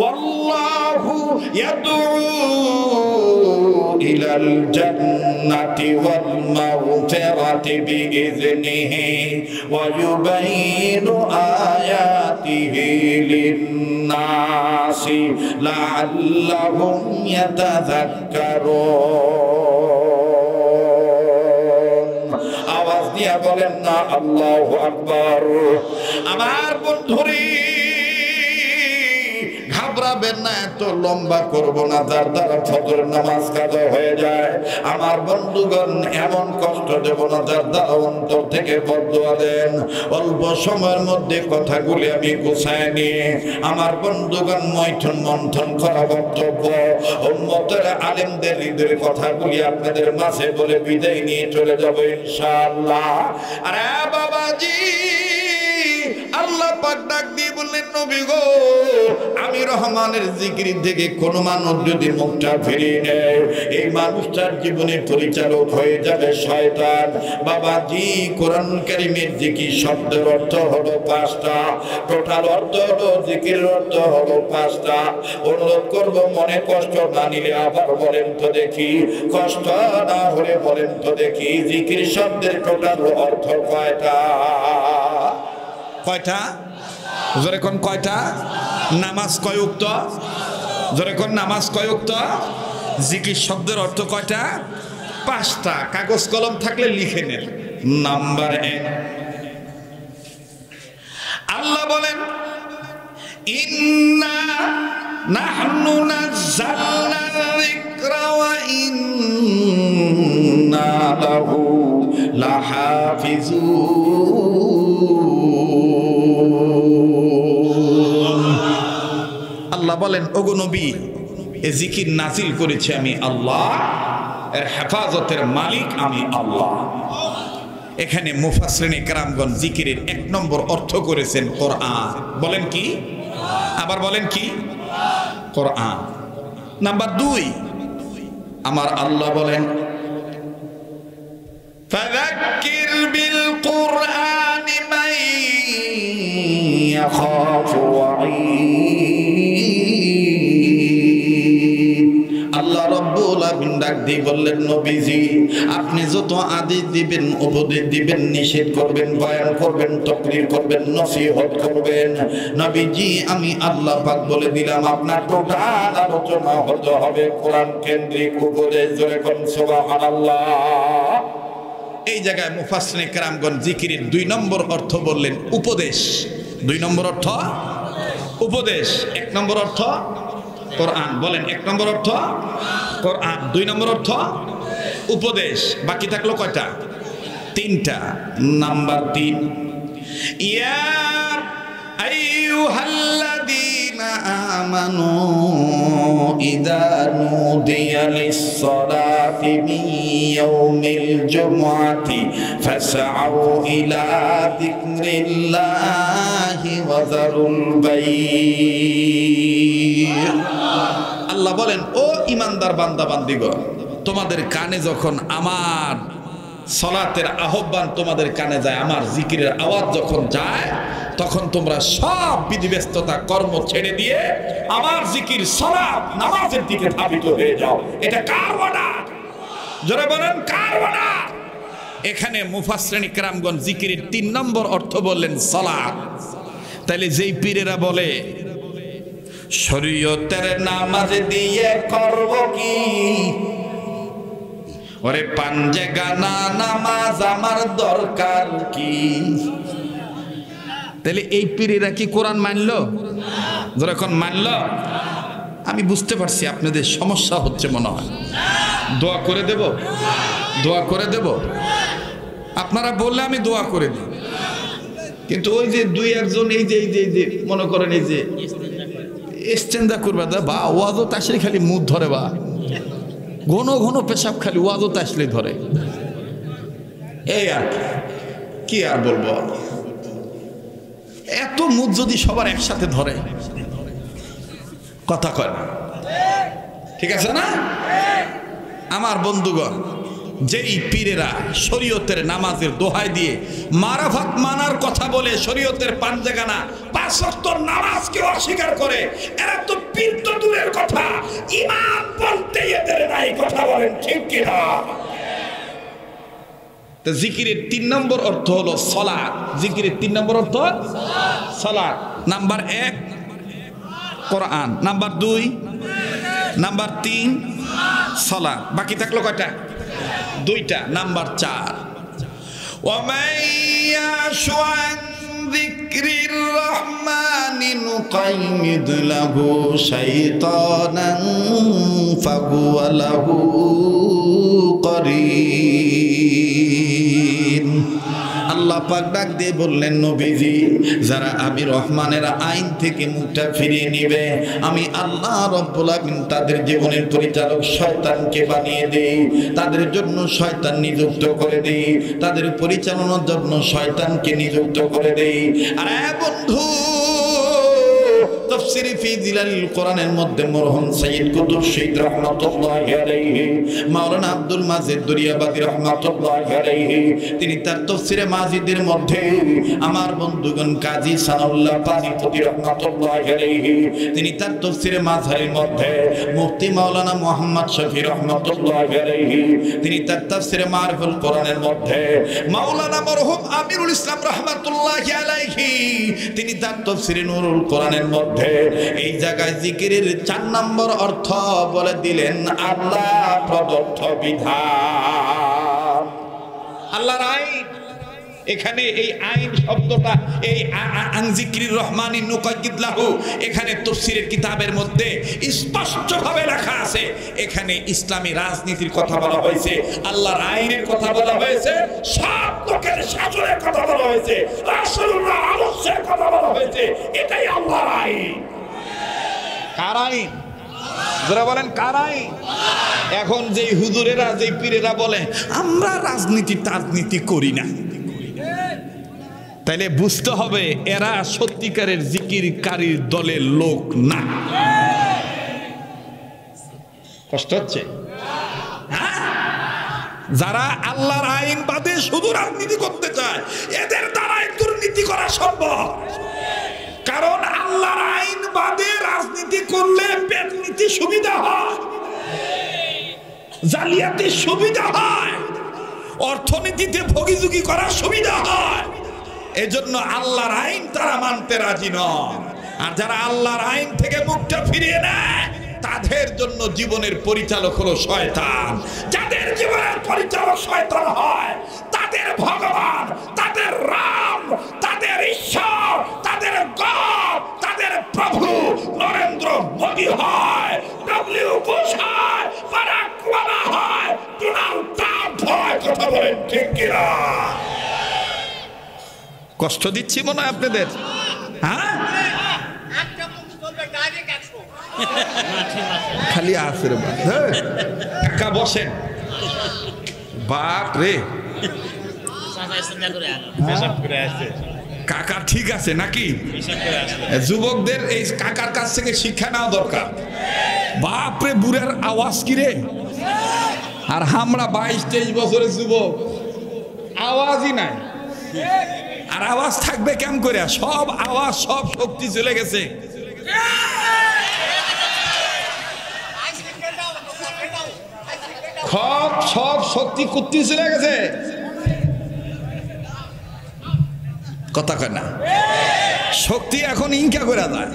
والله يدعو إلى الجنة والمغفرة بإذنه ويبين آياته للناس لعلهم يتذكرون আওয়াজ দিয়ে বলেন না আল্লাহু আকবার। আমার বন্ধুরে ঘাবড়াবেন না, এত লম্বা করব না যার দ্বারা ফজর নামাজ কাজা হয়ে যায়। আমার বন্ধুগণ এমন কষ্ট দেব না যার দ্বারা অন্তর থেকে বদদুয়া দেন। অল্প সময়ের মধ্যে কথাগুলি আমি গুছায় নিয়ে আমার বন্ধুগণ মৈথুন মন্থন করা বক্তব্য উম্মতের আলেমদের হৃদয়ের কথাগুলি আপনাদের মাঝে বলে বিদায় নিয়ে চলে যাব ইনশাআল্লাহ। আরে বাবাজি, আল্লাহ পাক ডাক দিয়ে বললেন, নবী গো, আমি রহমানের জিকির থেকে কোন মানুষ যদি মুখটা ফিরিয়ে নেয়, এই মানুষটার জীবনে পরিচালক হয়ে যাবে শয়তান। বাবাজি, কোরআন কারীমের জিকির শব্দের অর্থ হলো 5টা, টোটাল অর্থ হলো জিকিরের অর্থ হলো 5টা। অনুরোধ করবো মনে কষ্ট না নিলে আবার বলেন তো দেখি, কষ্ট না হলে বলেন তো দেখি, জিকির শব্দের টোটাল অর্থ কয়টা? কয়টা? জোরে কোন কয়টা? নামাজ কয় উক্ত? জোরে কোন নামাজ কয় উক্ত? জিকির শব্দের অর্থ কয়টা? 5টা। কাগজ কলম থাকলে লিখে নেন। নাম্বার 1, আল্লাহ বলেন, ইন্না নাহনু নাযালনা যিকরা ওয়া ইন্না লাহু লাহাফিজুন। আল্লাহ বলেন, ওগো নবী, এ জিকির নাজিল করেছি আমি আল্লাহ, এর হেফাজতের মালিক আমি আল্লাহ। এখানে মুফাসসিরিনে কেরামগণ জিকিরের 1 নম্বর অর্থ করেছেন কোরআন। বলেন কি? আবার বলেন কি? কোরআন। নাম্বার 2, আমার আল্লাহ বলেন, ফাযাক্কির বিল কুরআনি মান ইয়াখাফু ওয়াঈদ। আল্লাহ রাব্বুল আলামিন ডাক দিয়ে বললেন, নবীজি, আপনি যত আদেশ দিবেন, উপদেশ দিবেন, নিষেধ করবেন, বয়ান করবেন, তাকরীর করবেন, নসিহত করবেন, নবীজি আমি আল্লাহ পাক বলে দিলাম আপনার টোটাল আলোচনা হতে হবে কোরআন কেন্দ্রিক উপদেশ। জোরে কোন সুবহানাল্লাহ। এই জায়গায় মুফাসসিরিনে কেরামগণ জিকিরের 2 নম্বর অর্থ বললেন উপদেশ। 2 নম্বর অর্থ উপদেশ, 1 নম্বর অর্থ কোরআন। বলেন, 1 নম্বর অর্থ কোরআন, 2 নম্বর অর্থ উপদেশ। বাকি থাকলো কয়টা? 3টা। নাম্বার 3, ইয়া আইয়ুহাল্লাযীনা আমানু ইযা নুদিয়া লিস-সালাতি মিন ইয়াউমিল জুমআতি ফাসআউ ইলা যিকরিল্লাহি ওয়া যারুল বাই'। আল্লাহ বলেন, ও ইমানদার বান্দা বান্দিগণ, তোমাদের কানে যখন আমার সালাতের আহ্বান তোমাদের কানে যায়, আমার জিকিরের আওয়াজ যখন যায়, তখন তোমরা সব বিধিব্যস্ততা কর্ম ছেড়ে দিয়ে আমার জিকির সালাত নামাজের দিকে ধাবিত হয়ে যাও। এটা কার অর্ডার? জোরে বলেন, কার অর্ডার? এখানে মুফাসসিরিনে কেরামগণ জিকিরের 3 নম্বর অর্থ বললেন সালাত। তাইলে যেই পীরেরা বলে শরীয়তের নামাজ দিয়ে করব কি, ওরে পাঞ্জে গানা নামাজ আমার দরকার কি, তাহলে এই পীরেরা কি কোরআন মানলো? যখন মানলো, আমি বুঝতে পারছি আপনাদের সমস্যা হচ্ছে মনে হয়। দোয়া করে দেব, দোয়া করে দেব। আপনারা বললে আমি দোয়া করে দিই, কিন্তু ওই যে 2-1 জন এই যে মনে করেন এই যে ইস্তেঞ্জা করবে বা ওয়াজত আসলে খালি মুখ ধরে, বা ঘন ঘন পেশাব খালি ওয়াজত আসলে ধরে, এই আর কি আর বলবো। এত মুখ যদি সবার একসাথে ধরে, কথা কয় না, ঠিক আছে না? আমার বন্ধুগণ, যেই পীরেরা শরীয়তের নামাজের দোহাই দিয়ে মারাফাত মানার কথা বলে শরীয়তের পাঞ্জাগানা 5 ওয়াক্ত নামাজকে অস্বীকার করে, এরা তো পীর তো দূরের কথা, ইমাম বলতে এদের নাই, কথা বলেন ঠিক কি না? তো জিকিরের 3 নম্বর অর্থ হলো সালাত। জিকিরের 3 নম্বর অর্থ সালাত। নাম্বার 1 কোরআন, নাম্বার 2, নাম্বার 3 সালাত। বাকি থাকলো কয়টা? 2টা। নাম্বার 4 ওয়ামান ইয়াশু আন যিকরির রহমানি নুকাইয়িদ লাহু শাইতানান ফাহুয়া লাহু করিন। আল্লাহ পাক ডাক দিয়ে বললেন, নবীজি, যারা আমি রহমানের আইন থেকে মুখটা ফিরিয়ে নিবে, আমি আল্লাহ রব্বুল আমিন তাদের জীবনের পরিচালক শয়তানকে বানিয়ে দেই, তাদের জন্য শয়তান নিযুক্ত করে দেই, তাদের পরিচালনার জন্য শয়তানকে নিযুক্ত করে দেই। আরে বন্ধু, তাফসীরে ফি জিলালিল কোরআনের মধ্যে মরহুম সাইয়্যিদ কুতুব শহীদ রাহমাতুল্লাহি আলাইহি মাওলানা আব্দুল মাজিদ দুরিয়াবাদী রাহমাতুল্লাহি আলাইহি তিনি তার তাফসীরে মাজিদের মধ্যে আমার বন্ধুগণ কাজী সানাউল্লাহ পানিপতি রাহমাতুল্লাহি আলাইহি তিনি তার তাফসীরে মাযহারের মধ্যে মুফতি মাওলানা মুহাম্মদ শফি রাহমাতুল্লাহি আলাইহি তিনি তার তাফসীরে মারিফুল কোরআনের মধ্যে মাওলানা মরহুম আমিরুল ইসলাম রাহমাতুল্লাহি আলাইহি তিনি তার তাফসীরে নূরুল কোরআনের মধ্যে এই জায়গায় জিকিরের 4 নম্বর অর্থ বলে দিলেন আল্লাহ প্রদত্ত বিধান, আল্লাহর আইন। এখানে এই আইন শব্দটা এই আন যিকরির রহমানি নুকাইয়িদ লাহু এখানে তাফসীরের কিতাবের মধ্যে স্পষ্টভাবে লেখা আছে। এখানে ইসলামী রাজনীতির কথা বলা হয়েছে, আল্লাহর আইনের কথা বলা হয়েছে, সব লোকের শাসনের কথা বলা হয়েছে, রাসূলুল্লাহ আদর্শের কথা বলা হয়েছে। এটাই আল্লাহর আইন। কার আইন? যারা বলেন কার আইন? এখন যেই হুজুরেরা যেই পীরেরা বলে আমরা রাজনীতি করি না, তাইলে বুঝতে হবে এরা সত্যিকারের জিকিরকারীর দলের লোক না। কষ্ট হচ্ছে? যারা আল্লাহর আইন বাদে শুধু রাজনীতি করতে চায়, এদের দ্বারাই দুর্নীতি করা সম্ভব। কারণ আল্লাহর আইন বাদে রাজনীতি করলে পেটনীতি সুবিধা হয়, জালিয়াতির সুবিধা হয়, অর্থনীতিতে ভোগীযোগী করার সুবিধা হয়। এজন্য আল্লাহর আইন তারা মানতে রাজি নয়। আর যারা আল্লাহর আইন থেকে মুখটা ফিরিয়ে নেয় তাদের জন্য জীবনের পরিচালক হলো শয়তান। যাদের জীবনের পরিচালক শয়তান হয় তাদের ভগবান, তাদের রাম, তাদের ঈশ্বর, তাদের গড, তাদের প্রভু নরেন্দ্র মোদী হয়, ডব্লিউ বুশ হয়, বারাক ওবামা হয়, ডোনাল্ড ট্রাম্প হয়। কথা বলেন ঠিক কিনা? কষ্ট দিচ্ছি মনে হয় আপনাদের? হ্যাঁ, খালি আছে রে কাকা, বসেন। বাপ রে, কাকা ঠিক আছে নাকি? যুবকদের এই কাকার কাছ থেকে শিক্ষা নেওয়া দরকার। বাপ রে, বুড়ার আওয়াজ কি রে! আর আমরা 22-23 বছরের যুবক, আওয়াজই নাই। আর আওয়াজ থাকবে কেমন করে? সব আওয়াজ, সব শক্তি চলে গেছে। সব শক্তি কুত্তি চলে গেছে। কথা কয় না? শক্তি এখন ইনকা করে যায়,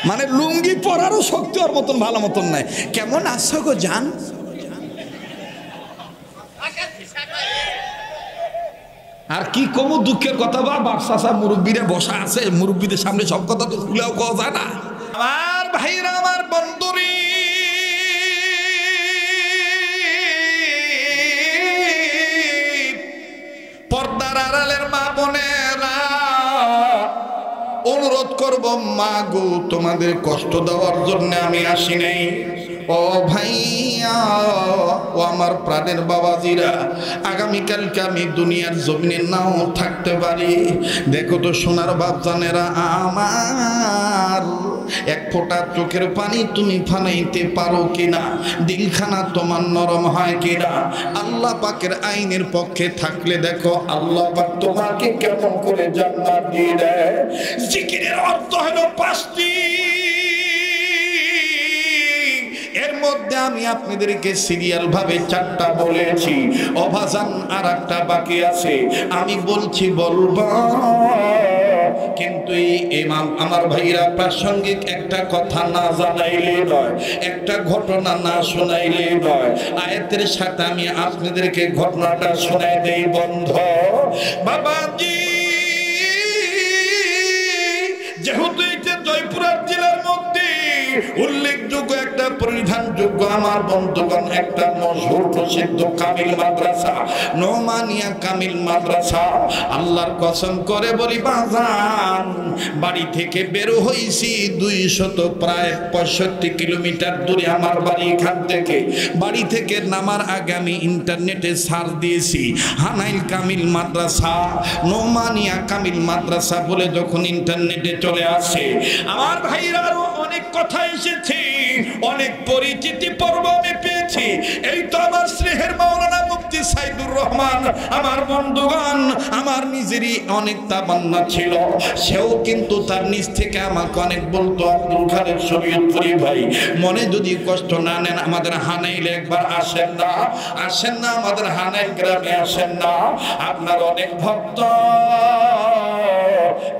মানে লুঙ্গি পরারও শক্তি ওর মতন ভালো মতন নাই। কেমন আছো গো জান? আর কি কম দুঃখের কথা, বাপ চাচা মুরব্বীরা বসা আছে, মুরব্বীদের সামনে সব কথা তো খুলেও কওয়া যায় না। আমার ভাইরা, আমার বন্ধুরি, পর্দার আড়ালের মা বোনেরা, অনুরোধ করব, মা গো, তোমাদের কষ্ট দেওয়ার জন্য আমি আসি নাই। ও ভাইয়া, ও আমার প্রাণের বাবাজিরা, আগামীকালকে আমি দুনিয়ার জমিনে নাও থাকতে পারি। দেখো তো সোনার বাপজানেরা আমার, একটা ফোঁটা চোখের পানি তুমি ফালাইতে পারো কিনা, দিলখানা তোমার নরম হয় কিনা। আল্লাহ পাকের আইনের পক্ষে থাকলে দেখো আল্লাহ পাক তোমাকে কেমন করে জান্নাত দিয়ে দেয়। জিকিরের অর্থ হলো 5টি, এর মধ্যে আমি আপনাদেরকে সিরিয়াল ভাবে 4টা বলেছি। অভাজান আর একটা বাকি আছে, আমি বলছি বলবো, কিন্তু এই ইমাম আমার ভাইরা প্রাসঙ্গিক একটা কথা না জানাইলে নয়, একটা ঘটনা না শোনাইলে নয়। আয়াতের সাথে আমি আপনাদেরকে ঘটনাটা শোনাই দেই বন্ধ। বাবাজি, যেহেতু এটা জয়পুরহাট জেলার মধ্যে উল্লেখযোগ্য একটা পরিধানযোগ্য আমার বন্ধুগণ একটা মশহুর প্রসিদ্ধ কামিল মাদ্রাসা, নোমানিয়া কামিল মাদ্রাসা। আল্লাহর কসম করে বলি বাজান, বাড়ি থেকে বের হইছি 265 কিলোমিটার দূরে আমার বাড়ি। এখান থেকে বাড়ি থেকে নামার আগে আমি ইন্টারনেটে সার্চ দিয়েছি হানাইল কামিল মাদ্রাসা, নোমানিয়া কামিল মাদ্রাসা বলে যখন ইন্টারনেটে চলে আসে, আমার ভাইরা আরো অনেক কথা এসেছে, অনেক পরিচিতি পর্ব আমি পেয়েছি। এই তো আমার স্নেহের মাওলানা মুফতি সাইদুর রহমান, আমার বন্ধুগণ, আমার নিজেরই অনেক তামান্না ছিল, সেও কিন্তু তার নিজ থেকে আমাকে অনেক বলতো, আব্দুল খালেক শরীয়তপুরী ভাই, মনে যদি কষ্ট না নেন আমাদের হানাইলে একবার আসেন না, আসেন না আমাদের হানাইল গ্রামে আসেন না, আপনার অনেক ভক্ত।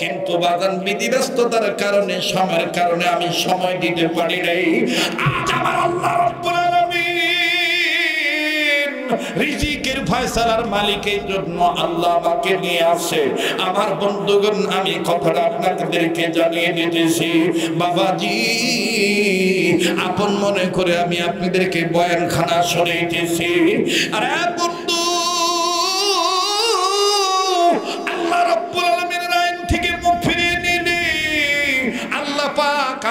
কিন্তু বাগান বিধিব্যস্ততার কারণে, সময়ের কারণে আমি সময় দিতে পারি নাই। আজ আমার আল্লাহ রাব্বুল আলামিন রিজিকের ফয়সালার মালিকের জন্য আল্লাহ আমাকে নিয়ে আসে। আমার বন্ধুগণ, আমি কথাটা আপনাদেরকে জানিয়ে দিতেছি। বাবাজি, আপন মনে করে আমি আপনাদেরকে বয়ানখানা শোনাইতেছি। আরে বন্ধু,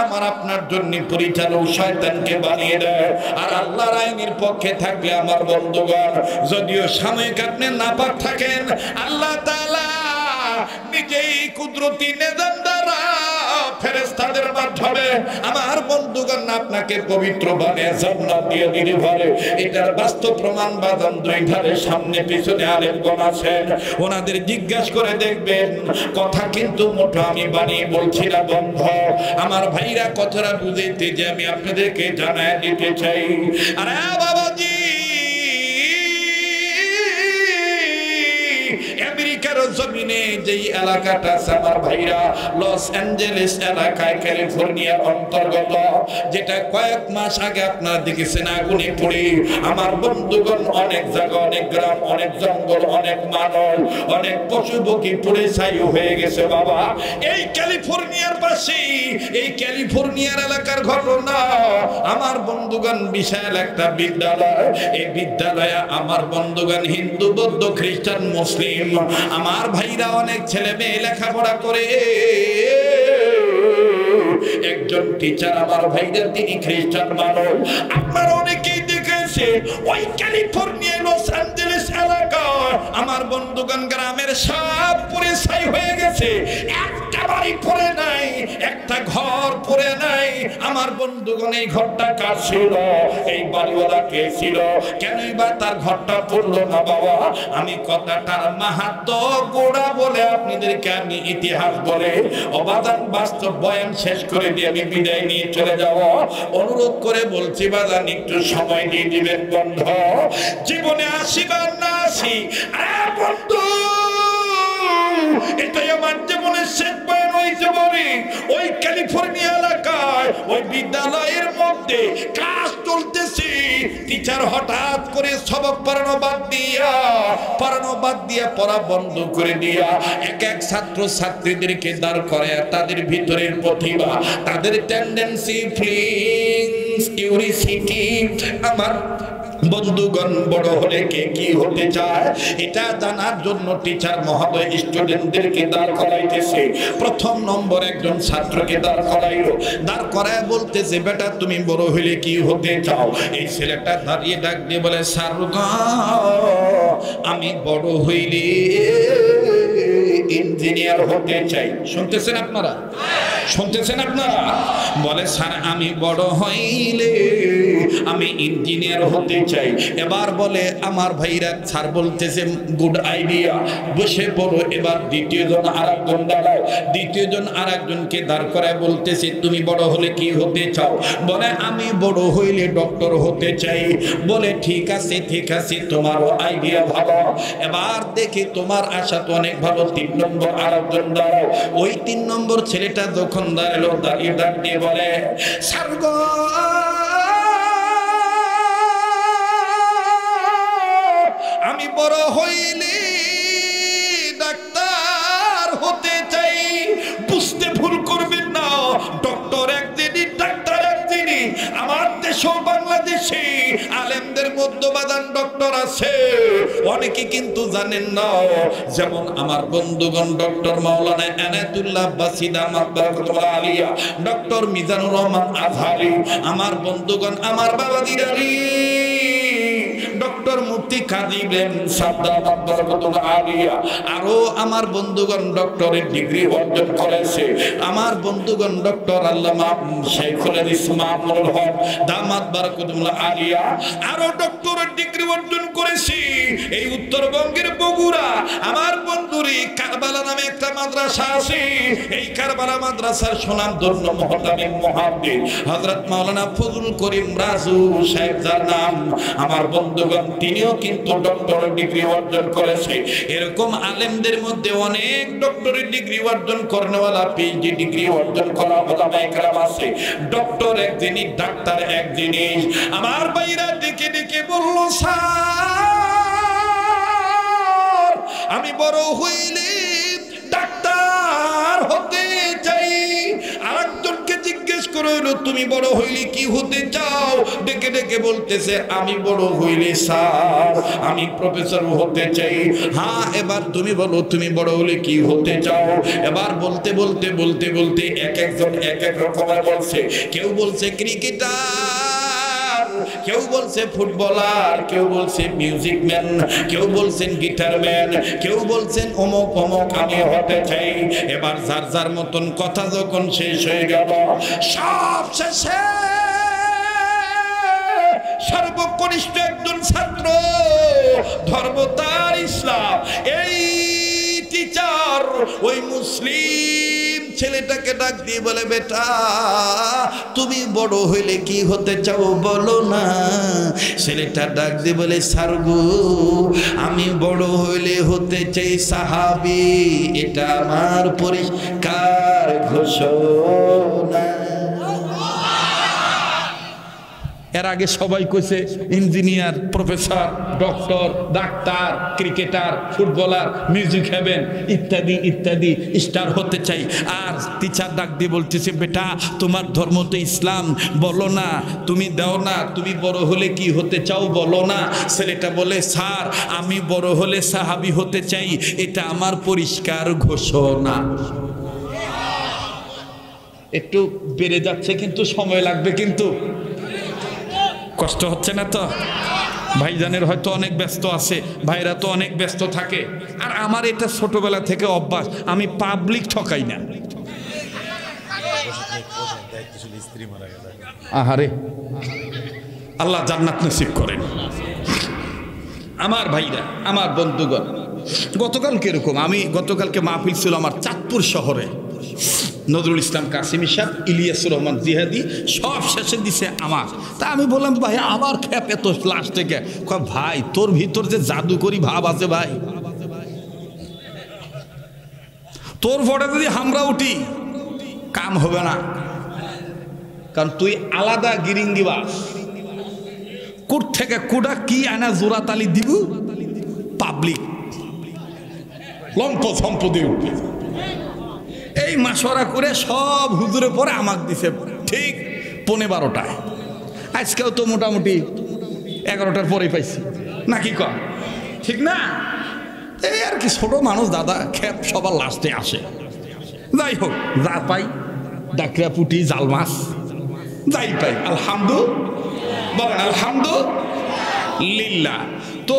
আমার আপনার জন্য পরিচালক শয়তানকে বানিয়ে দেয়। আর আল্লাহর আইনের পক্ষে থাকলে আমার বন্ধুগণ, যদিও সাময়িক আপনি নাপাক থাকেন, আল্লাহ তাআলা নিজেই কুদরতি নিজাম দ্বারা ফেরেশতাদের মাধ্যমে আমার বন্ধুগণ আপনাকে পবিত্র বানিয়ে জান্নাত দিয়ে দিতে পারে। এটার বাস্তব প্রমাণ বাদাম 2 ধারে সামনে পিছনে আলেমগণ আছেন, ওনাদের জিজ্ঞাসা করে দেখবেন। কথা কিন্তু মোটা আমি বানিয়ে বলছি না বন্ধ। আমার ভাইরা কথাটা বুঝাইতে যে আমি আপনাদেরকে জানায় দিতে চাই। আরে বাবাজি, আমেরিকার জমিনে যেই এলাকাটা আছে আমার ভাইরা, লস অ্যাঞ্জেলেস এলাকায়, ক্যালিফোর্নিয়ার অন্তর্গত, যেটা কয়েক মাস আগে আপনারা দেখেছেন আগুনে পড়ে আমার বন্ধুগণ অনেক জায়গা, অনেক গ্রাম, অনেক জঙ্গল, অনেক মানব, অনেক পশু পক্ষী পুড়ে ছাই হয়ে গেছে। বাবা, এই ক্যালিফোর্নিয়ার পাশে, এই ক্যালিফোর্নিয়ার এলাকার ঘটনা। আমার বন্ধুগণ বিশাল একটা বিদ্যালয়, এই বিদ্যালয়ে আমার বন্ধুগণ হিন্দু, বৌদ্ধ, খ্রিস্টান, মুসলিম আমার ভাইরা অনেক ছেলে মেয়ে লেখাপড়া করে। একজন টিচার আমার ভাইদের, তিনি খ্রিস্টান মানুষ। আপনারা অনেকেই দেখেছে ওই ক্যালিফোর্নিয়া লস অ্যাঞ্জেলেস এলাকা আমার বন্ধুগণ গ্রামের সব পুরে ছাই হয়ে গেছে, একটা বাড়ি পড়ে নাই, একটা ঘর পড়ে নাই। আমার বন্ধুগণ, এই ঘরটা কার ছিল? এই বাড়িওয়ালা কে ছিল? কেনই বা তার ঘরটা পড়লো না? বাবা, আমি কথাটার মাহাত্ম গোড়া বলে আপনাদেরকে আমি ইতিহাস বলে অবাদান বাস্তব বয়ান শেষ করে দিয়ে আমি বিদায় নিয়ে চলে যাব। অনুরোধ করে বলছি বাজান, একটু সময় দিয়ে দিবেন বন্ধ। জীবনে আসিবার না আসি, বন্ধু, এটাই আমার জীবনের শেষ বয়ান হইতে পারে। ওই ক্যালিফোর্নিয়া এলাকায় ওই বিদ্যালয়ের মধ্যে ক্লাস চলতেছে, টিচার হঠাৎ করে সবক পড়ানো বাদ দিয়া পড়া বন্ধ করে দিয়া এক এক ছাত্র ছাত্রীদেরকে দাঁড় করে, তাদের ভিতরের প্রতিভা, তাদের টেন্ডেন্সি, ফিলিংস, কিউরিসিটি, আমার বন্ধুগণ বড় হলে কে কি হতে চায় এটা জানার জন্য টিচার মহোদয় স্টুডেন্টদেরকে দাঁড় করাইতেছে। প্রথম নম্বর একজন ছাত্রকে দাঁড় করাইলো, দাঁড় করায় বলতেছে, বেটা তুমি বড় হইলে কি হতে চাও? এই ছেলেটা দাঁড়িয়ে ডাক দিয়ে বলে, স্যার গো, আমি বড় হইলে ইঞ্জিনিয়ার হতে চাই। শুনতেছেন আপনারা? শুনতেছেন আপনারা? বলে স্যার আমি বড় হইলে আমি ইঞ্জিনিয়ার হতে চাই। এবার বলে আমার ভাইরা স্যার বলতেছে গুড আইডিয়া, বসে পড়ো। এবার দ্বিতীয়জন আরেকজন দাঁড়ায়, দ্বিতীয়জন আরেকজনকে দাঁড় করায় বলতেছে তুমি বড় হলে কি হতে চাও? বলে আমি বড় হইলে ডক্টর হতে চাই। বলে ঠিক আছে ঠিক আছে, তোমার আইডিয়া ভালো। এবার দেখি তোমার আশা তো অনেক ভালো। 3 নম্বর আরেকজন দাঁড়াও। ওই 3 নম্বর ছেলেটা যখন দাঁড়ালো, দাঁড়িয়ে ডাক দিয়ে বলে স্যার গো, আমি বড় হইলে ডাক্তার হতে চাই। বুঝতে ভুল করবেন না, ডক্টর একদিনই ডাক্তার একদিনই। আমার দেশও বাংলাদেশে আলেমদের মধ্যে বাদান ডক্টর আছে, অনেকে কিন্তু জানেন না। যেমন আমার বন্ধুগণ ডক্টর মাওলানা এনায়েতুল্লাহ বাসিদ আলিয়া, ডক্টর মিজানুর রহমান আজহারি, আমার বন্ধুগণ, আমার বাবা দিদারি ডক্টর মুফতি কাজী ইব্রাহিম সাদ্দাত বরকতুল্লাহ আলিয়া, আরো আমার বন্ধুগণ ডক্টরের ডিগ্রি অর্জন করেছে। আমার বন্ধুগণ ডক্টর আল্লামা শাইখুল হাদিস মামুনুল হক দামাত বরকতুল্লাহ আলিয়া, আরো ডক্টরের ডিগ্রি অর্জন করেছে এই উত্তরবঙ্গের বগুড়া। আমার বন্ধুরি কারবালা নামে একটা মাদ্রাসা আছে, এই কারবালা মাদ্রাসার সুনামধন্য মুহতামিম মুহাদ্দিস হযরত মাওলানা ফজলুল করিম রাজু সাহেব যার নাম, আমার বন্ধুগণ তিনিও কিন্তু ডক্টরের ডিগ্রি অর্জন করেছে। এরকম আলেমদের মধ্যে অনেক ডক্টরের ডিগ্রি অর্জন করেনওয়ালা, পিএইচডি ডিগ্রি অর্জন করা ওলামায়ে কেরাম আছে। ডক্টর এক জিনিস, ডাক্তার এক জিনিস। আমার ভাইরা ডেকে ডেকে বলল স্যার আমি বড় হইলে ডাক্তার হতে চাই। আরেকজনকে জিজ্ঞেস করে হইল তুমি বড় হইলে কি হতে চাও? ডেকে ডেকে বলতেছে আমি বড় হইলে স্যার আমি প্রফেসর হতে চাই। হ্যাঁ, এবার তুমি বলো তুমি বড় হলে কি হতে চাও? এবার বলতে বলতে বলতে বলতে এক একজন এক এক রকমের বলছে। কেউ বলছে ক্রিকেটার, কেউ বলছে ফুটবলার, কেউ বলছে মিউজিক ম্যান, কেউ বলছেন গিটার ম্যান, কেউ বলছেন অমুক অমুক আমি হতে চাই। এবার যার যার মতন কথা যখন শেষ হয়ে গেল, সব শেষে সর্বকনিষ্ঠ একজন ছাত্র, ধর্ম তার ইসলাম, এই টিচার ওই মুসলিম ছেলেটাকে ডাক দিয়ে বলে বেটা তুমি বড় হইলে কি হতে চাও বলো না। ছেলেটা ডাক দিয়ে বলে স্যার গো আমি বড় হইলে হতে চাই সাহাবী, এটা আমার পরিষ্কার ঘোষণা। এর আগে সবাই কইছে engineer, professor, doctor, doctor, cricketer, footballer, music haven ইত্যাদি ইত্যাদি স্টার হতে চাই। আর টিচার ডাক দিয়ে বলতেছে বেটা তোমার ধর্ম তো ইসলাম, বলো না তুমি দাও না, তুমি বড় হলে কি হতে চাও বলো না। ছেলেটা বলে স্যার আমি বড় হলে সাহাবী হতে চাই, এটা আমার পরিষ্কার ঘোষণা। একটু বেড়ে যাচ্ছে কিন্তু সময় লাগবে, কিন্তু কষ্ট হচ্ছে না তো? ভাইজানের হয়তো অনেক ব্যস্ত আছে, ভাইরা তো অনেক ব্যস্ত থাকে। আর আমার এটা ছোটবেলা থেকে অভ্যাস, আমি পাবলিক ঠকাই না। আহারে আল্লাহ জান্নাত নসিব করেন। আমার ভাইরা, আমার বন্ধুগণ, গতকাল কিরকম, আমি গতকালকে মাহফিল ছিল আমার চাঁদপুর শহরে। নজরুল ইসলাম কাসিমি সাহেব, ইলিয়াসুর রহমান জিহাদি সব শেষে দিছে আমার। তা আমি বললাম ভাই আমার খ্যাপ এত লাস্ট থেকে। ভাই তোর ভিতর যে জাদুকরি ভাব আছে ভাই, তোর ফটো যদি আমরা উঠি কাম হবে না, কারণ তুই আলাদা গিরিঙ্গিবাস। কোট থেকে কোটা কি আনা জোড়া তালি দিব, পাবলিক লম্প সম্পদে উঠবে। এই মাসরা করে সব হুজুরে পরে আমাকে দিছে ঠিক 11:30টায়। আজকেও তো মোটামুটি 11টার পরেই পাইছি নাকি কম, ঠিক না? এই আর কি, ছোট মানুষ দাদা, খেপ সবার লাস্টে আসে। যাই হোক, যা পাই ডাকরা পুটি জাল মাছ যাই পাই আলহামদুলিল্লাহ। তো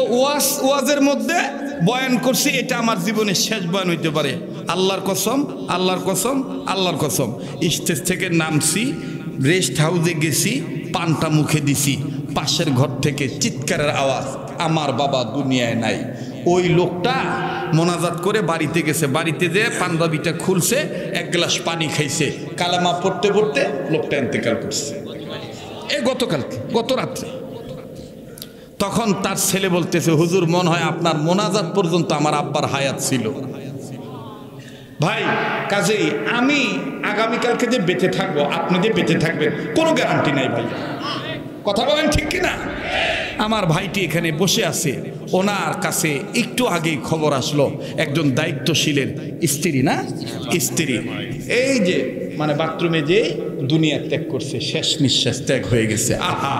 ওয়াজের মধ্যে বয়ান করছি, এটা আমার জীবনের শেষ বয়ান হইতে পারে। আল্লাহর কসম, আল্লাহর কসম, আল্লাহর কসম। স্টেজ থেকে নামছি, রেস্ট হাউসে গেছি, পানটা মুখে দিছি, পাশের ঘর থেকে চিৎকারের আওয়াজ, আমার বাবা দুনিয়ায় নাই। ওই লোকটা মোনাজাত করে বাড়িতে গেছে, বাড়িতে যেয়ে পাঞ্জাবিটা খুলছে, এক গ্লাস পানি খাইছে, কালামা পড়তে পড়তে লোকটা ইন্তেকাল করছে। গতকালকে, গত রাত্রে। তখন তার ছেলে বলতেছে, হুজুর মনে হয় আপনার মোনাজাত পর্যন্ত আমার আব্বার হায়াত ছিল। ভাই কাজেই আমি আগামীকালকে যে বেঁচে থাকবো, আপনি যে বেঁচে থাকবেন, কোনো গ্যারান্টি নাই ভাই। কথা বলেন ঠিক কিনা? আমার ভাইটি এখানে বসে আছে, ওনার কাছে একটু আগেই খবর আসলো একজন দায়িত্বশীলের স্ত্রী, না স্ত্রী, এই যে মানে বাথরুমে যে দুনিয়া ত্যাগ করছে, শেষ নিঃশ্বাস ত্যাগ হয়ে গেছে। আহা,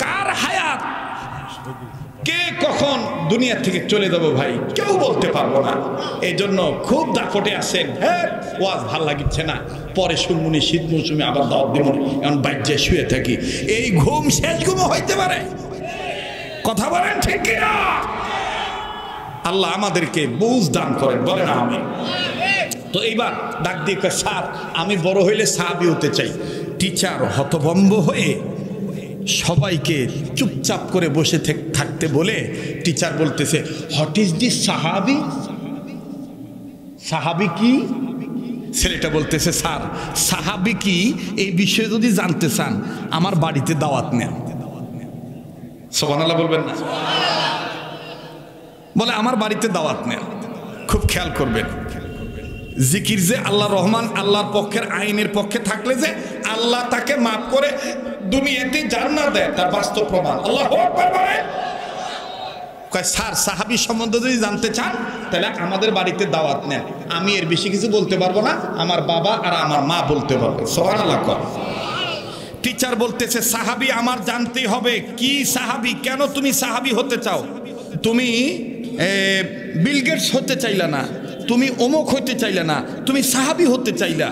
কার হায়াত কে কখন দুনিয়া থেকে চলে যাব ভাই কেউ বলতে পারবো না। এই জন্য খুব দাপটে আছেন। হ্যাঁ, ওয়াজ ভাল লাগিচ্ছে না, পরে শুনমুনি, শীত মৌসুমে আবার দাওয়াত দিব, এমন বাইরে শুয়ে থাকি, এই ঘুম শেষ ঘুমও হইতে পারে। কথা বলেন ঠিক কিনা? আল্লাহ আমাদেরকে বুঝ দান করেন, বলেন আমি। তো এইবার ডাক দিয়ে কয়, স্যার আমি বড় হইলে সাহাবী হতে চাই। টিচার হতভম্ব হয়ে সবাইকে চুপচাপ করে বসে থাকতে বলে টিচার বলতেছে, হোয়াট ইজ দিস সাহাবী? সাহাবী কি? ছেলেটা বলতেছে, স্যার সাহাবী কি এই বিষয়ে যদি জানতে চান আমার বাড়িতে দাওয়াত নেন। সুবহানাল্লাহ বলবেন না? বলে আমার বাড়িতে দাওয়াত নেন। খুব খেয়াল করবেন, জিকির যে আল্লাহ রহমান, আল্লাহর পক্ষের, আইনের পক্ষে থাকলে যে আল্লাহ তাকে মাফ করে দুনিয়াতে জান্নাত দেয়, তার বাস্তব প্রমাণ। আল্লাহু আকবার বলেন। কয় স্যার সাহাবী সম্বন্ধে যদি জানতে চান তাহলে আমাদের বাড়িতে দাওয়াত নেন, আমি এর বেশি কিছু বলতে পারবো না, আমার বাবা আর আমার মা বলতে পারবে। সুবহানাল্লাহ। টিচার বলতেছে, সাহাবী আমার জানতেই হবে। কি সাহাবী? কেন তুমি সাহাবী হতে চাও? তুমি বিল গেটস হতে চাইলা না, তুমি অমুক হতে চাইলা না, তুমি সাহাবী হতে চাইলা।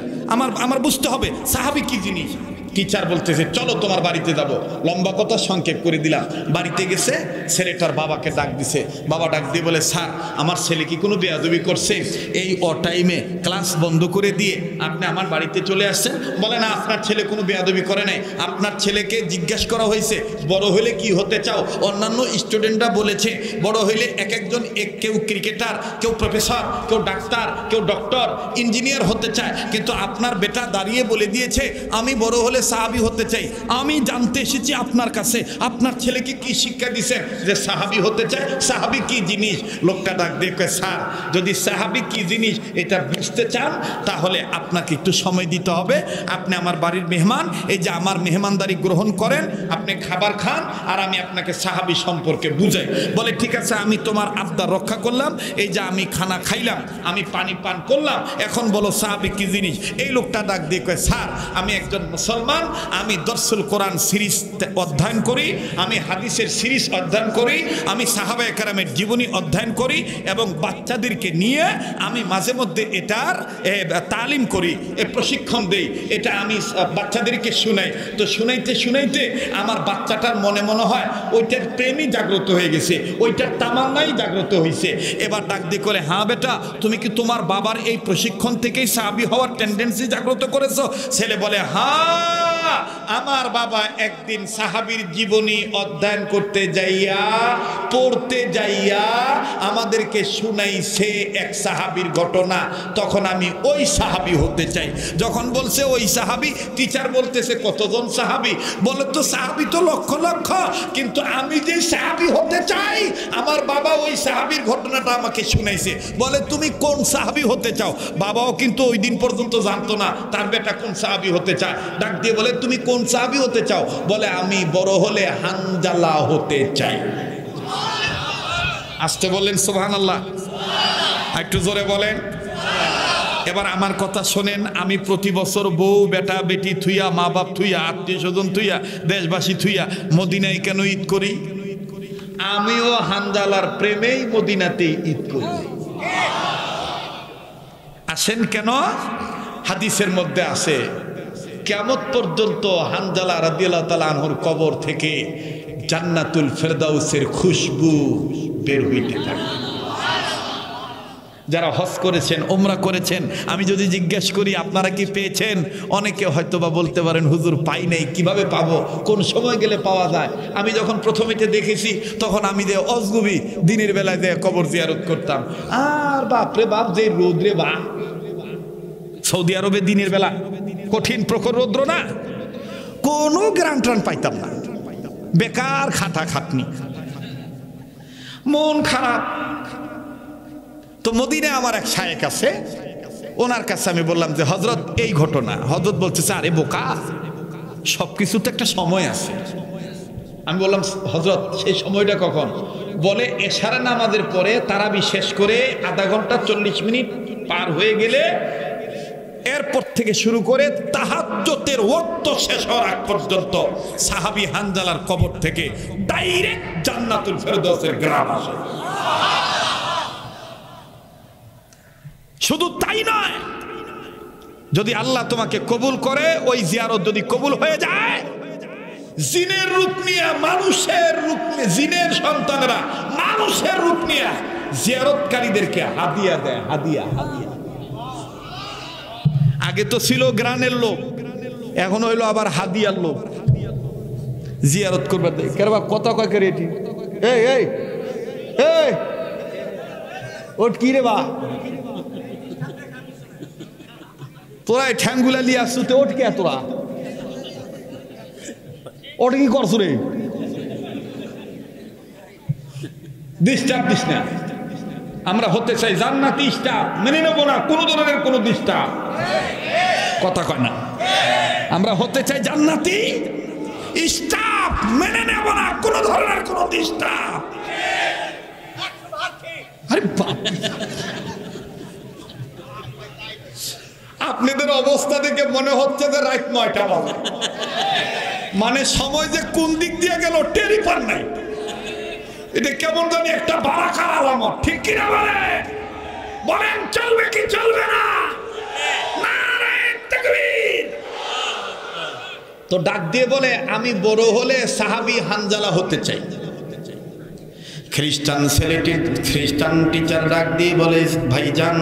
আমার বুঝতে হবে সাহাবী কি জিনিস। টিচার বলতেছে, চলো তোমার বাড়িতে যাব। লম্বা কথা সংক্ষেপ করে দিলাম। বাড়িতে গেছে, ছেলেটার বাবাকে ডাক দিছে। বাবা ডাক দিয়ে বলে, স্যার আমার ছেলে কি কোনো বেয়াদবি করছে? এই টাইমে ক্লাস বন্ধ করে দিয়ে আপনি আমার বাড়িতে চলে আসছেন। বলে, না আপনার ছেলে কোনো বেয়াদবি করে নাই, আপনার ছেলেকে জিজ্ঞেস করা হয়েছে বড় হলে কি হতে চাও। অন্যান্য স্টুডেন্টরা বলেছে বড় হইলে এক একজন, কেউ ক্রিকেটার, কেউ প্রফেসর, কেউ ডাক্তার, কেউ ডক্টর, ইঞ্জিনিয়ার হতে চায়, কিন্তু আপনার বেটা দাঁড়িয়ে বলে দিয়েছে আমি বড় হলে সাহাবী হতে চাই। আমি জানতে এসেছি আপনার কাছে, আপনার ছেলেকে কি শিক্ষা দিয়েছেন যে সাহাবী হতে চায়? সাহাবী কি জিনিস? লোকটা ডাক দিয়ে কয়, স্যার যদি সাহাবী কি জিনিস এটা বুঝতে চান তাহলে আপনাকে একটু সময় দিতে হবে। আপনি আমার বাড়ির মেহমান, এই যে আমার মেহমানদারি গ্রহণ করেন, আপনি খাবার খান, আর আমি আপনাকে সাহাবী সম্পর্কে বুঝাই। বলে, ঠিক আছে আমি তোমার আবদার রক্ষা করলাম, এই যে আমি খানা খাইলাম, আমি পানি পান করলাম, এখন বলো সাহাবী কি জিনিস। এই লোকটা ডাক দিয়ে কয়, স্যার আমি একজন মুসলমান, আমি দর্সুল কোরআন সিরিজ অধ্যয়ন করি, আমি হাদিসের সিরিজ অধ্যয়ন করি, আমি সাহাবায়ে কেরামের জীবনী অধ্যয়ন করি, এবং বাচ্চাদেরকে নিয়ে আমি মাঝে মধ্যে এটার তালিম করি, প্রশিক্ষণ দেই, এটা আমি বাচ্চাদেরকে শুনাই। তো শুনাইতে শুনাইতে আমার বাচ্চাটার মনে হয় ওইটার প্রেমই জাগ্রত হয়ে গেছে, ওইটার তামান্নাই জাগ্রত হয়েছে। এবার ডাক দিয়ে করে, হ্যাঁ বেটা তুমি কি তোমার বাবার এই প্রশিক্ষণ থেকেই সাহাবী হওয়ার টেন্ডেন্সি জাগ্রত করেছো? ছেলে বলে, হ্যাঁ আমার বাবা একদিন সাহাবীর জীবনী অধ্যয়ন করতে যাইয়া, পড়তে যাইয়া আমাদেরকে শুনাইছে এক সাহাবীর ঘটনা, তখন আমি ওই সাহাবী হতে চাই। যখন বলছে ওই সাহাবী, টিচার বলতেছে কতজন সাহাবী? বলে, তো সাহাবী তো লক্ষ লক্ষ, কিন্তু আমি যে সাহাবী হতে চাই আমার বাবা ওই সাহাবীর ঘটনাটা আমাকে শুনাইছে। বলে, তুমি কোন সাহাবী হতে চাও? বাবাও কিন্তু ওই দিন পর্যন্ত জানতো না তার বেটা কোন সাহাবী হতে চায়। ডাক দিয়ে বলে, তুমি কোন সাহাবী হতে চাও? বলে, আমি বড় হলে হানজালা হতে চাই। আসতে বললেন সুবহানাল্লাহ, একটু জোরে বলেন। এবার আমার কথা শোনেন, আমি প্রতি বছর বউ বেটা বেটি থুইয়া, মা বাপ থুইয়া, আত্মীয় স্বজন থুইয়া, দেশবাসী থুইয়া মদিনায় কেন ঈদ করি? আমিও হানজালার প্রেমেই মদিনাতেই ঈদ করি। আসেন কেন? হাদিসের মধ্যে আছে কিয়ামত পর্যন্ত হানজালা রাদিয়াল্লাহু তাআলা আনহুর কবর থেকে জান্নাতুল ফেরদাউসের খুশবু বের হইতে থাকে। যারা হজ করেছেন, ওমরা করেছেন, আমি যদি জিজ্ঞেস করি আপনারা কি পেয়েছেন, অনেকে হয়তো বা বলতে পারেন হুজুর পাই নাই, কিভাবে পাবো, কোন সময় গেলে পাওয়া যায়। আমি যখন প্রথমে দেখেছি তখন আমি যে অজগুবি দিনের বেলায় যে কবর জিয়ারত করতাম, আর বাপরে বাপ যে রোদ্রে, বা সৌদি আরবে দিনের বেলা কঠিন প্রখর রৌদ্র না, কোনো গ্রাম ট্রান পাইতাম না, বেকার খাটা খাটনি, মন খারাপ। তো মদিনায় আমার এক শায়েখ আছে, ওনার কাছে আমি বললাম যে হযরত এই ঘটনা। হযরত বলতেছে আরে বোকা, সবকিছু তো একটা সময় আছে। আমি বললাম হযরত সেই সময়টা কখন? বলে এশার নামাজের পরে তারাবি শেষ করে আধা ঘন্টা 40 মিনিট পার হয়ে গেলে এরপর থেকে শুরু করে তাহাজ্জুদের ওয়াক্ত শেষ হওয়ার আগ পর্যন্ত সাহাবী হানজালার কবর থেকে ডাইরেক্ট জান্নাতুল ফেরদৌসের গ্রাম আসে। শুধু তাই নয়, যদি আল্লাহ তোমাকে কবুল করে, ওই জিয়ারত যদি কবুল হয়ে যায়, জিনের রূপ নিয়ে, মানুষের রূপ নিয়ে, জিনের সন্তানরা মানুষের রূপ নিয়ে জিয়ারতকারীদেরকে হাদিয়া দেয়। হাদিয়া, হাদিয়া। আগে তো ছিল গ্রানের লোক, এখন হইলো আবার হাদিয়ার লোক। জিয়ারত করবার দেয় কেরবা কথা কয় করে এটি, এই এই এই ওট কি রে বা, তোরা এই ঠ্যাঙ্গুলা লিয়ে আসছো তো, ওট কে তোরা ওটা কি করছো রে? ডিস্টার্ব দিস না, আমরা হতে চাই জান্নাতি স্টাফ, মেনে নেবো না কোনো ধরনের কোনো ডিস্টার্ব। কথা কয় না, আমরা হতে চাই জান্নাতি স্টাফ, মেনে নেব না কোনো ধরনের কোনো ডিস্টার্ব। আরে বাপ, আপনাদের অবস্থা দেখে মনে হচ্ছে যে রাত 9টা বাজে, মানে সময় যে কোন দিক দিয়ে গেল টেরই পান নাই। এটা কেমন জানি একটা বারাকার আলামত, ঠিক কিনা বলে? বলেন চলবে কি চলবে না? নারায়ে তাকবীর। তো ডাক দিয়ে বলে আমি বড় হলে সাহাবী হানজালা হতে চাই। খ্রিস্টান ছেলেটি, খ্রিস্টান টিচার ডাক দিয়ে বলে ভাইজান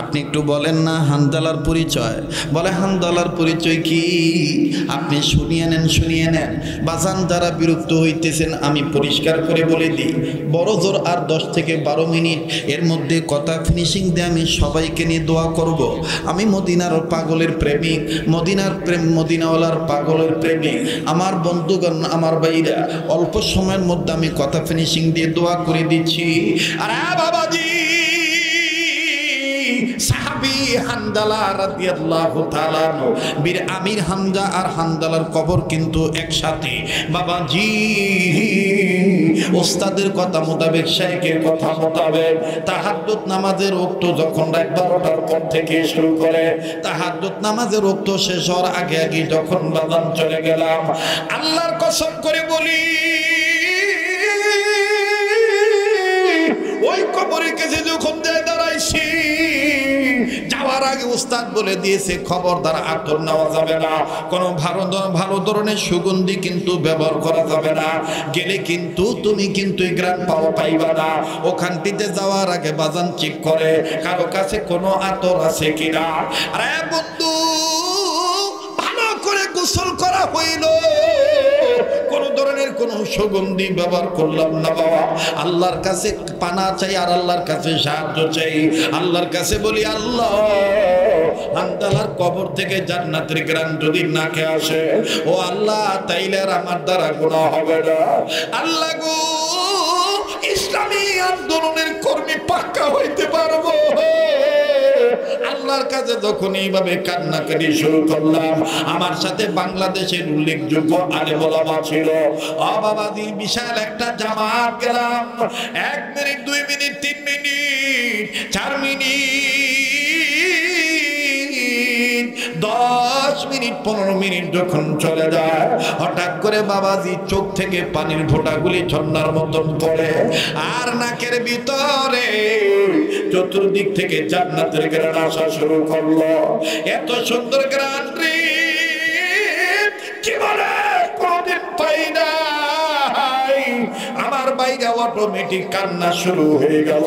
আপনি একটু বলেন না হানজালার পরিচয়। বলে হানজালার পরিচয় কি? আপনি শুনিয়ে নেন, শুনিয়ে নেন। বাজান যারা বিরক্ত হইতেছেন আমি পরিষ্কার করে বলে দিই, বড় জোর আর 10 থেকে 12 মিনিট এর মধ্যে কথা ফিনিশিং দিয়ে আমি সবাইকে নিয়ে দোয়া করব। আমি মদিনার পাগলের প্রেমিক, মদিনার প্রেম, মদিনাওয়ালার পাগলের প্রেমিক। আমার বন্ধুগণ, আমার ভাইরা, অল্প সময়ের মধ্যে আমি কথা ফিনিশিং দিয়ে দোয়া করে দিচ্ছি। আরে বাবাজি, সাহাবী হানজালা রাদিয়াল্লাহু তাআলা আনহু, বীর আমির হামজা আর হানজালার কবর কিন্তু একসাথে। বাবাজি, ওস্তাদের কথা মোতাবেক, শাইখের কথা মোতাবেক তাহাজ্জুদ নামাজের ওয়াক্ত যখন রাত 12টার পর থেকে শুরু করে, তাহাজ্জুদ নামাজের ওয়াক্ত শেষ হওয়ার আগে আগে যখন বাজান চলে গেলাম, আল্লাহর কসম করে বলি ওই কবরের কাছে যখন যায় দাঁড়াইছি, যাওয়ার আগে উস্তাদ বলে দিয়েছে খবরদার আতর নেওয়া যাবে না, কোনো ভালো ধরনের সুগন্ধি কিন্তু ব্যবহার করা যাবে না, গেলে কিন্তু তুমি কিন্তু গ্রাম পাইবা না। ওখানটিতে যাওয়ার আগে বাজান চেক করে কারো কাছে কোনো আতর আছে কিনা। আরে বন্ধু, ভালো করে গোসল করা হইল, কোন ধরনের কোন সুগন্ধি ব্যবহার করলাম না বাবা। আল্লাহর কাছে পানা চাই আর আল্লাহর কাছে সাহায্য চাই। আল্লাহর কাছে বলি আল্লাহ, হানজালার কবর থেকে জান্নাতের গ্রাম যদি নাকে আসে, ও আল্লাহ তাইলে আর আমার দ্বারা গুনাহ হবে না। আল্লাহ গো, ইসলামী আন্দোলনের কর্মী পাক্কা হইতে পারবো। আল্লাহর কাছে যখন এইভাবে কান্নাকাটি শুরু করলাম, আমার সাথে বাংলাদেশের উল্লেখযোগ্য আলেম ওলামা ছিল। ও বাবাজি, বিশাল একটা জামাত গেলাম। 1 minute, 2 minute, 3 minute, 4 minute, 10 minute, 15 minute যখন চলে যায়, হঠাৎ করে বাবাজি চোখ থেকে পানির ফোঁটাগুলি ঝর্ণার মতন পড়ে, আর নাকের ভিতরে চতুর্দিক থেকে জান্নাতের গ্রান আসা শুরু করলো। এত সুন্দর গ্রান রে, কি বলে কোনদিন পাই নাই। আমার বাইরে অটোমেটিক কান্না শুরু হয়ে গেল।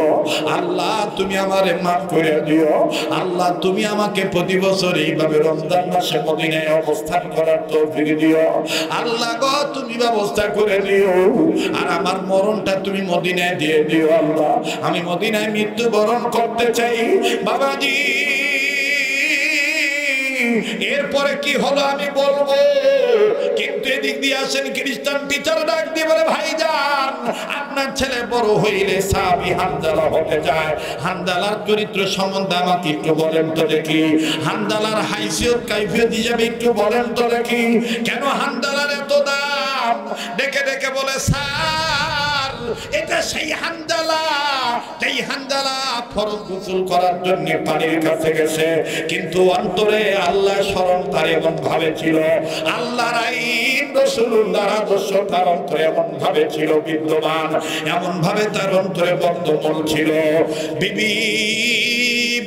আল্লাহ তুমি আমারে মাফ করে দিও, আল্লাহ তুমি আমাকে প্রতি বছর এইভাবে রমজান মাসে মদিনায় অবস্থান করার তৌফিক দিও, আল্লাহ গো তুমি ব্যবস্থা করে দিও, আর আমার মরণটা তুমি মদিনায় দিয়ে দিও। আল্লাহ আমি মদিনায় মৃত্যুবরণ করতে চাই বাবাজি। এরপরে কি হলো আমি বলবো, কিন্তু এদিক দিয়ে আসেন খ্রিস্টান টিচার ডাক দিয়ে বলে ভাইজান আপনার ছেলে বড় হইলে সাহাবী হানজালা হতে যায়, হানজালার চরিত্র সম্বন্ধে আমাকে একটু বলেন তো দেখি, হানজালার হাইসিয়ত কাইফিয়ত হিসাবে একটু বলেন তো দেখি, কেন হানজালার এত দাম? ডেকে ডেকে বলে স্যার এটা সেই হানজালা, এই হানজালা ফরজ গোসল করার জন্য পানির কাছে গেছে, কিন্তু অন্তরে আল্লাহ স্মরণ তার এমন ভাবে ছিল, আল্লাহর আইন রাসূলুল্লাহর আদর্শ তার অন্তরে এমন ভাবে ছিল বিদ্যমান, এমন ভাবে তার অন্তরে বদ্ধমূল ছিল। বিবি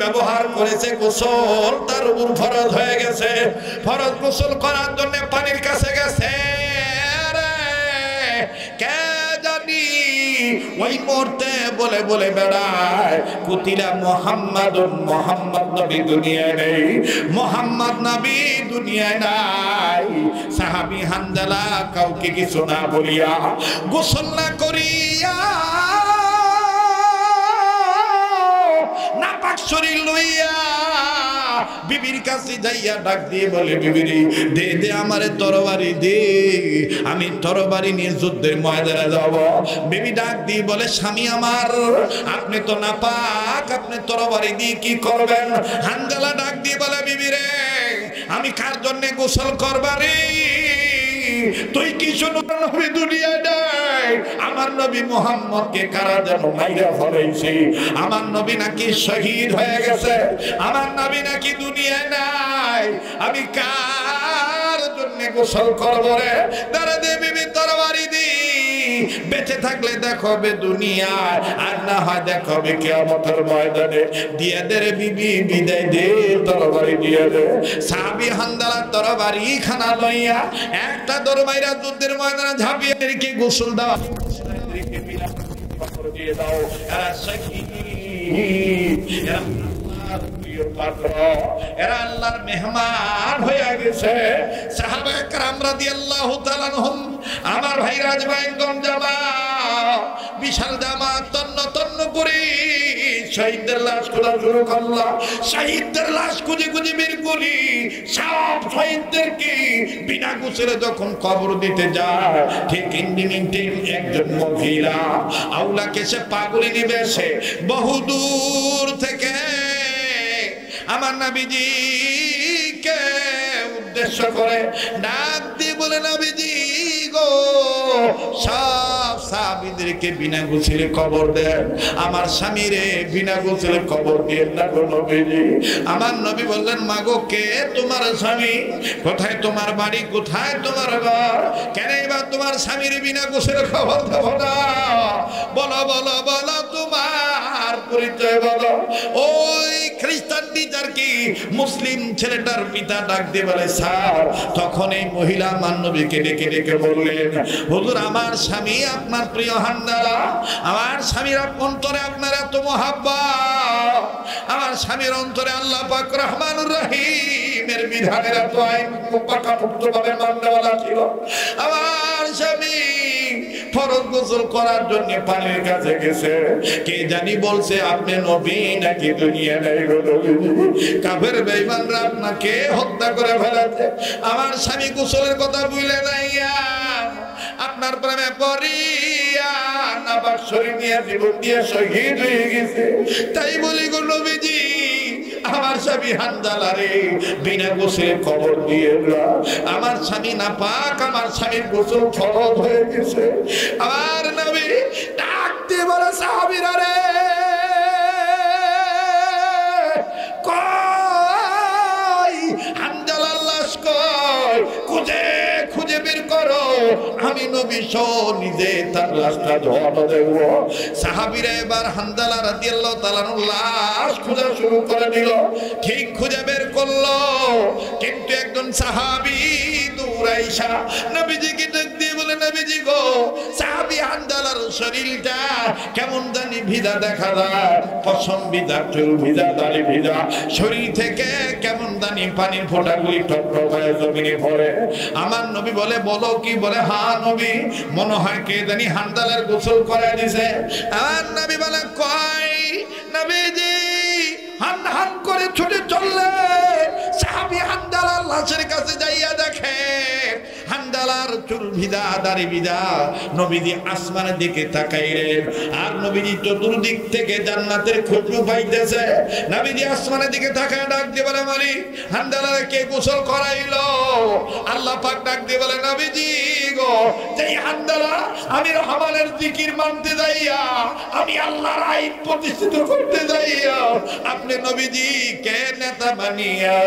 ব্যবহার করেছে গোসল, তার উপর ফরজ হয়ে গেছে, ফরজ গোসল করার জন্য পানির কাছে গেছে, কে জানি ওই মুহূর্তে বলে বলে বেড়ায় কুতিলা মুহাম্মাদুন, মুহাম্মদ নবী দুনিয়ায় নেই, মুহাম্মদ নবী দুনিয়ায় নাই। সাহাবী হানজালা কাউকে কিছু না বলিয়া গোসল না করিয়া নাপাক শরীর লইয়া বিবির কাছে যাইয়া ডাক দিয়ে বলে বিবিরি দে দে আমারে তরবারি দে, আমি তরবারি নিয়ে যুদ্ধের ময়দানে যাব। বিবি ডাক দিয়ে বলে স্বামী আমার আপনি তো নাপাক, আপনি তরবারি দিয়ে কি করবেন? হানজালা ডাক দিয়ে বলে বিবি রে আমি কার জন্য গোসল করবারি? তুই কি শুনো নবী দুনিয়ায় নাই, আমার নবী মুহাম্মদকে কারা যেন মাইরা ফলাইছে, আমার নবী নাকি শহীদ হয়ে গেছে, আমার নবী নাকি দুনিয়ায় নাই, আমি কার জন্য গোসল করব রে? দাঁড়া দে বিবি তরবারি দি, বেঁচে থাকলে দেখবে দুনিয়ায়, আর না হয় দেখবে কিয়ামতের ময়দানে। দিয়ে দে রে বিবি, বিদায় দে, তরবারি দিয়ে দে। সাহাবী হানজালা তরবারি খানা লইয়া একটা দরবাইরা যুদ্ধের ময়দানে ঝাঁপিয়ে রেখে গোসল দাও দিয়ে দাও, এরা শহীদ, এরা আল্লাহর মেহমান হয়ে গেছে। সাহাবায়ে কেরাম রাদিয়াল্লাহু তাআলা আনহুম, আমার ভাই রাজবাইগণ জামা, বিশাল জামা তন্ন তন্ন করে শহীদদের লাশ খোঁজা শুরু করলা, শহীদদের লাশ খুঁজে খুঁজে বের করি, সব শহীদদেরকে বিনা গোসলে যখন কবর দিতে যায়, ঠিক ইন্দিমিনটি একজন মহিলা আউলাকে সে পাগলি নিবে, সে বহুদূর থেকে আমার নবীজিকে উদ্দেশ্য করে ডাক দিয়ে বলে নবীজি গো সব সাহাবীদেরকে বিনা গোসলে কবর দেন, আমার স্বামীরে বিনা গোসলে কবর দিয়ে না গো নবীজি। আমার নবী বললেন মাগো কে তোমার স্বামী? কোথায় তোমার বাড়ি? কোথায় তোমার ঘর? কেন এবার তোমার স্বামীর বিনা গোসলে কবর দেব না? বলো বলো বলো তোমার পরিচয় বলো। ওই খ্রিস্টান টিচার কি মুসলিম ছেলেটার পিতা ডাক দিয়ে বলে স্যার, তখন এই মহিলা আমার নবীকে ডেকে ডেকে বললেন হুজুর আমার স্বামী আপনার প্রিয় হানজালা, আমার স্বামীর অন্তরে আপনার এত মহাব্বত, আমার স্বামীর অন্তরে আল্লাহ পাক রহমানুর রহিমের বিধানের এত আইন পাকাপোক্তভাবে মাননেওয়ালা ছিল, আমার স্বামী ফরজ গোসল করার জন্য পানির কাছে গেছে, কে জানি বলছে আপনি নবী নাকি দুনিয়া নাই গো নবী, কাফের বেঈমানরা আপনাকে হত্যা করে ফেলেছে, আমার স্বামী গোসলের কথা ভুলে যাইয়া আপনার প্রেমে পড়িয়া নাপাক শরীর নিয়ে জীবন দিয়ে শহীদ হয়ে গেছে। তাই বলি গো নবীজি আমার স্বামী হানজালা রে বিনা গোসলে কবর দিয়ে না, আমার স্বামী নাপাক, আমার স্বামীর গোসল ফরজ হয়ে গেছে। আমার নবী ডাক দিয়ে বলে সাহাবীরা রে কই হানজালার লাশ কই, খুঁজে খুঁজে বের করো, আমি নবী সহ নিজে তার লাশটা ধোয়ানো দেখব। সাহাবীরা এবার হানজালা রাদিয়াল্লাহু তাআলা লাশ খোঁজা শুরু করে দিল, ঠিক খুঁজে বের করলো, কিন্তু একজন সাহাবী দৌড়াইসা নবীজিকে ডাক দিয়ে বলে নবীজি গো সাহাবী হানজালার শরীরটা কেমন জানি ভিজা দেখা যায়, পশম ভিজা, চুল ভিজা, দাড়ি ভিজা, শরীর থেকে কেমন জানি পানির ফোঁটাগুলি টপটপ হয়ে জমিনে পড়ে। আমার নবী বলে বলো কি? বলে হ্যাঁ নবী, মনে হয় কে জানি হানজালার গোসল করে দিছে। আমার নবী বলে কয় নবীজি হান হান করে ছুটে চললে সাহাবী হানজালার লাশের কাছে যাইয়া দেখে হানজালার চুল ভিজা, দাড়ি ভিজা। নবীজি আসমানের দিকে তাকাইলেন আর নবীজি চতুর্দিক থেকে জান্নাতের খুশবু পাইতেছে। নবীজি আসমানের দিকে তাকায় ডাক দিয়ে বলে মালিক হানজালার কে গোসল করাইলো? আল্লাহ পাক ডাক দিয়ে বলে নবীজি গো যেই হানজালা আমি রহমানের জিকির মানতে যাইয়া, আমি আল্লাহর আইন প্রতিষ্ঠিত করতে যাইয়া আপনি নবীজি কে নেতা বানিয়া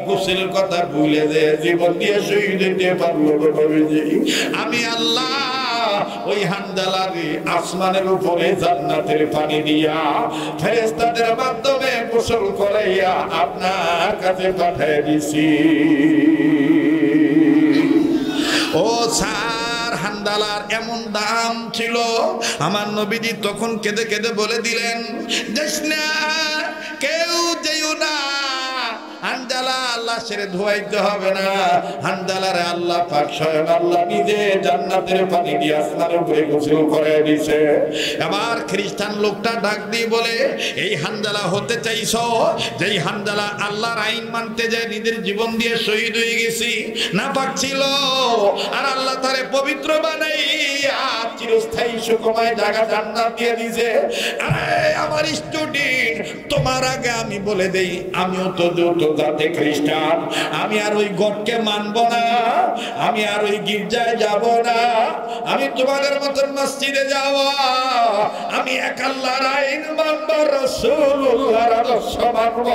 গোসলের কথা ভুলে যে জীবন দিয়ে শহীদ হইতে পারলো নবীজি। আমি আল্লাহ ওই হানজালার আসমানের উপরে জান্নাতের পানি দিয়া ফেরেশতাদের মাধ্যমে গোসল করাইয়া আপনার কাছে পাঠিয়ে দিছি। ও স্যার হানজালার এমন দাম ছিল, আমার নবীজি তখন কেঁদে কেঁদে বলে দিলেন যাস না, কেউ যেও না, হানজালা আল্লাহ ছেড়ে ধোয়াইতে হবে না। হানজালারে আল্লাহ পাক স্বয়ং আল্লাহ নিজে জান্নাতের পানি দিয়ে আসমানের উপরে গোসল করে দিয়েছে। এবার খ্রিস্টান লোকটা ডাক দিয়ে বলে এই হানজালা হতে চাইছো যেই হানজালা আল্লাহর আইন মানতে যায় নিজের জীবন দিয়ে শহীদ হয়ে গেছি, না পাক ছিল আর আল্লাহ তারে পবিত্র বানাইয়া চিরস্থায়ী সুখময় জায়গা জান্নাত দিয়ে দিয়েছে। আমার স্টুডেন্ট তোমার আগে আমি বলে দেই, আমিও তো জাতে খ্রিস্টান, আমি আর ওই গডকে মানব না, আমি আর ওই গির্জায় যাব না, আমি তোমাদের মতন মসজিদে যাব, আমি এক আল্লাহর আইন মানব, রাসূলুল্লাহর আদর্শ মানব।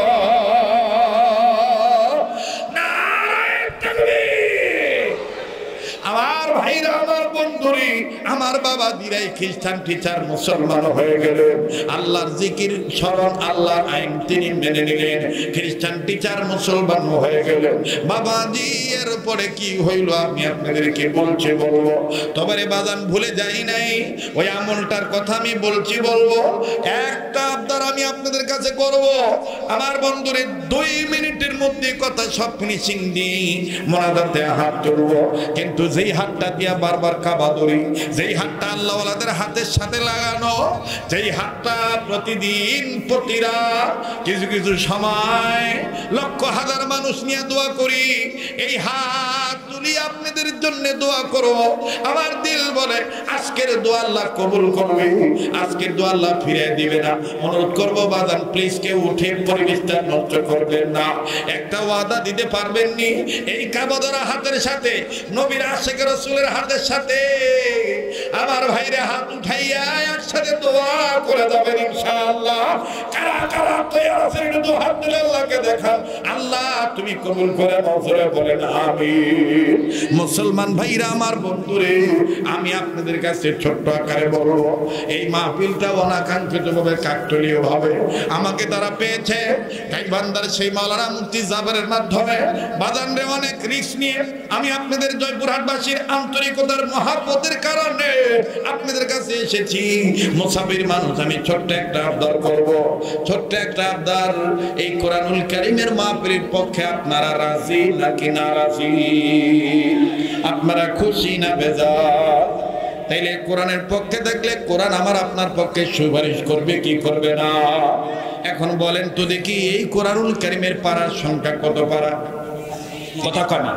নারায়ে তাকবীর। আমার ভাইরা, আমার বন্ধুরি, আমার বাবা দিরাই খ্রিস্টান টিচার মুসলমান হয়ে গেলেন, আল্লাহর জিকির স্মরণ আল্লাহর আইন তিনি মেনে নিলেন, খ্রিস্টান টিচার মুসলমান হয়ে গেলেন। বাবাজি এর পরে কি হইল আমি আপনাদেরকে বলবো, তবে বাজান ভুলে যাই নাই, ওই আমলটার কথা আমি বলবো। একটা আবদার আমি আপনাদের কাছে করব, আমার বন্ধুরে 2 মিনিটের মধ্যে কথা সব ফিনিশিং দিই, মোনাজাতে হাত তুলবো, কিন্তু যেই হাতটা দিয়া বারবার কাবা ধরি, যেই হাতটা আল্লাহওয়ালাদের হাতের সাথে লাগানো, যেই হাতটা প্রতিদিন প্রতিরা কিছু কিছু সময় লক্ষ হাজার মানুষ নিয়ে দোয়া করি, এই হাত তুলি আপনাদের জন্য দোয়া করব। আমার দিল বলে আজকের দোয়া আল্লাহ কবুল করবে, আজকের দোয়া আল্লাহ ফিরিয়ে দিবে না। অনুরোধ করবো বাজান প্লিজ কেউ উঠে পরিবেশটা নষ্ট করবেন না। একটা ওয়াদা দিতে পারবেন নি এই কাবা ধরা হাতের সাথে, নবীর আশিক রাসূলের হাতের সাথে আমার ভাইরে হাত উঠাইয়া একসাথে দোয়া করে যাবেন ইনশাআল্লাহ। কারা কারা তৈরি আছেন একটু দোয়া হাত তুলে আল্লাহকে দেখান, আল্লাহ তুমি কবুল করে নজরে বলেন আমিন। মুসলমান ভাইরা, আমার বন্ধুরে, আমি আপনাদের কাছে ছোট্ট আকারে বলবো, এই মাহফিলটা অনাকাঙ্ক্ষিতভাবে কাকতালীয় ভাবে আমাকে তারা পেয়েছে গাইবান্ধার সেই মাওলানা মুফতি জাবেরের মাধ্যমে। বাজানরে অনেক রিস্ক নিয়ে আমি আপনাদের জয়পুরহাটবাসীর আন্তরিকতার মহাব্বতের কারণে আপনাদের কাছে এসেছি। মুসাফির মানুষ, আমি ছোট্ট একটা আবদার করব, ছোট্ট একটা আবদার। এই কোরআনুল কারীমের মাহফিলের পক্ষে আপনারা রাজি নাকি নারাজি? আপনারা খুশি না বেজার? তাইলে কোরআনের পক্ষে থাকলে কোরআন আমার আপনার পক্ষে সুপারিশ করবে কি করবে না? এখন বলেন তো দেখি, এই কোরআনুল কারীমের পারার সংখ্যা কত পারা? কথা কয় না?